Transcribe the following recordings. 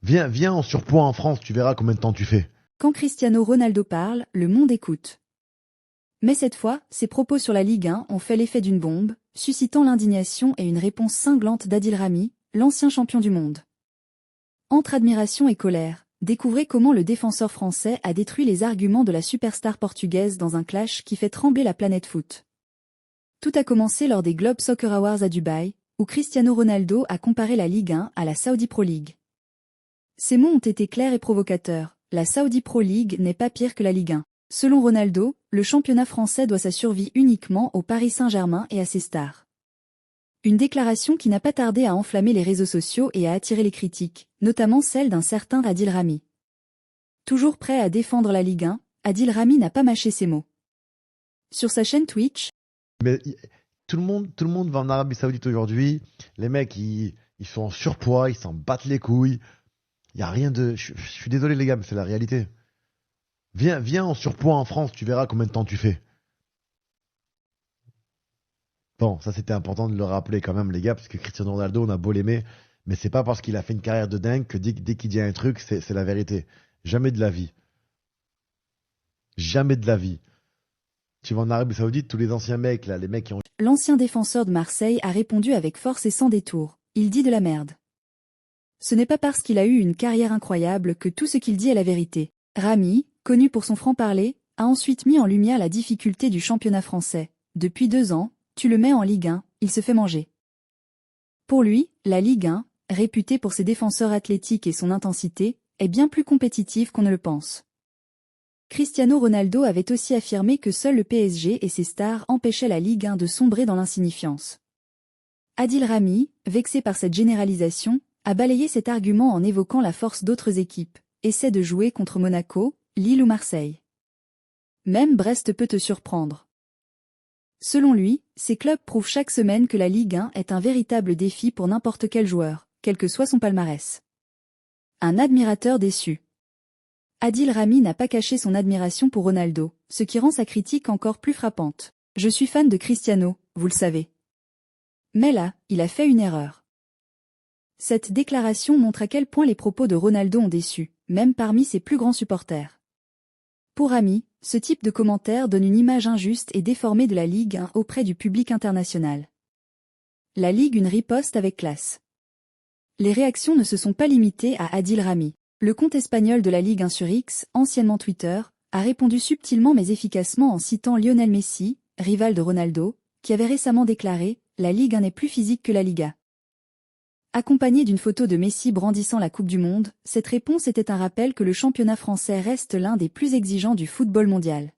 Viens en surpoids en France, tu verras combien de temps tu fais. Quand Cristiano Ronaldo parle, le monde écoute. Mais cette fois, ses propos sur la Ligue 1 ont fait l'effet d'une bombe, suscitant l'indignation et une réponse cinglante d'Adil Rami, l'ancien champion du monde. Entre admiration et colère, découvrez comment le défenseur français a détruit les arguments de la superstar portugaise dans un clash qui fait trembler la planète foot. Tout a commencé lors des Globe Soccer Awards à Dubaï, où Cristiano Ronaldo a comparé la Ligue 1 à la Saudi Pro League. Ces mots ont été clairs et provocateurs. La Saudi Pro League n'est pas pire que la Ligue 1. Selon Ronaldo, le championnat français doit sa survie uniquement au Paris Saint-Germain et à ses stars. Une déclaration qui n'a pas tardé à enflammer les réseaux sociaux et à attirer les critiques, notamment celle d'un certain Adil Rami. Toujours prêt à défendre la Ligue 1, Adil Rami n'a pas mâché ses mots. Sur sa chaîne Twitch, Mais tout le monde va en Arabie Saoudite aujourd'hui. Les mecs, ils sont en surpoids, ils s'en battent les couilles. Il y a rien de. Je suis désolé les gars, mais c'est la réalité. Viens en surpoids en France, tu verras combien de temps tu fais. Bon, ça c'était important de le rappeler quand même les gars, parce que Cristiano Ronaldo, on a beau l'aimer, mais c'est pas parce qu'il a fait une carrière de dingue que dès qu'il dit un truc, c'est la vérité. Jamais de la vie. Jamais de la vie. Tu vas en Arabie Saoudite, tous les anciens mecs, là, les mecs qui ont. l'ancien défenseur de Marseille a répondu avec force et sans détour. Il dit de la merde. Ce n'est pas parce qu'il a eu une carrière incroyable que tout ce qu'il dit est la vérité. Rami, connu pour son franc-parler, a ensuite mis en lumière la difficulté du championnat français. Depuis 2 ans, tu le mets en Ligue 1, il se fait manger. Pour lui, la Ligue 1, réputée pour ses défenseurs athlétiques et son intensité, est bien plus compétitive qu'on ne le pense. Cristiano Ronaldo avait aussi affirmé que seul le PSG et ses stars empêchaient la Ligue 1 de sombrer dans l'insignifiance. Adil Rami, vexé par cette généralisation, a balayé cet argument en évoquant la force d'autres équipes, essaie de jouer contre Monaco, Lille ou Marseille. Même Brest peut te surprendre. Selon lui, ces clubs prouvent chaque semaine que la Ligue 1 est un véritable défi pour n'importe quel joueur, quel que soit son palmarès. Un admirateur déçu. Adil Rami n'a pas caché son admiration pour Ronaldo, ce qui rend sa critique encore plus frappante. Je suis fan de Cristiano, vous le savez. Mais là, il a fait une erreur. Cette déclaration montre à quel point les propos de Ronaldo ont déçu, même parmi ses plus grands supporters. Pour Rami, ce type de commentaire donne une image injuste et déformée de la Ligue 1 auprès du public international. La Ligue 1 riposte avec classe. Les réactions ne se sont pas limitées à Adil Rami. Le compte espagnol de la Ligue 1 sur X, anciennement Twitter, a répondu subtilement mais efficacement en citant Lionel Messi, rival de Ronaldo, qui avait récemment déclaré « La Ligue 1 est plus physique que la Liga ». Accompagné d'une photo de Messi brandissant la Coupe du Monde, cette réponse était un rappel que le championnat français reste l'un des plus exigeants du football mondial.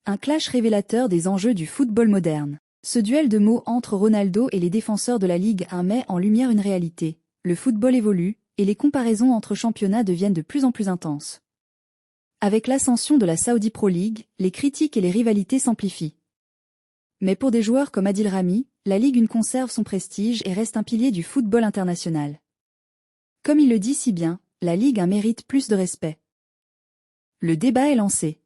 Un clash révélateur des enjeux du football moderne. Ce duel de mots entre Ronaldo et les défenseurs de la Ligue 1 met en lumière une réalité. Le football évolue, et les comparaisons entre championnats deviennent de plus en plus intenses. Avec l'ascension de la Saudi Pro League, les critiques et les rivalités s'amplifient. Mais pour des joueurs comme Adil Rami, la Ligue 1 conserve son prestige et reste un pilier du football international. Comme il le dit si bien, la Ligue 1 mérite plus de respect. Le débat est lancé.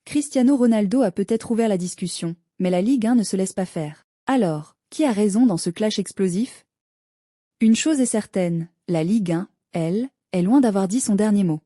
Cristiano Ronaldo a peut-être ouvert la discussion, mais la Ligue 1 ne se laisse pas faire. Alors, qui a raison dans ce clash explosif ? Une chose est certaine, la Ligue 1, elle, est loin d'avoir dit son dernier mot.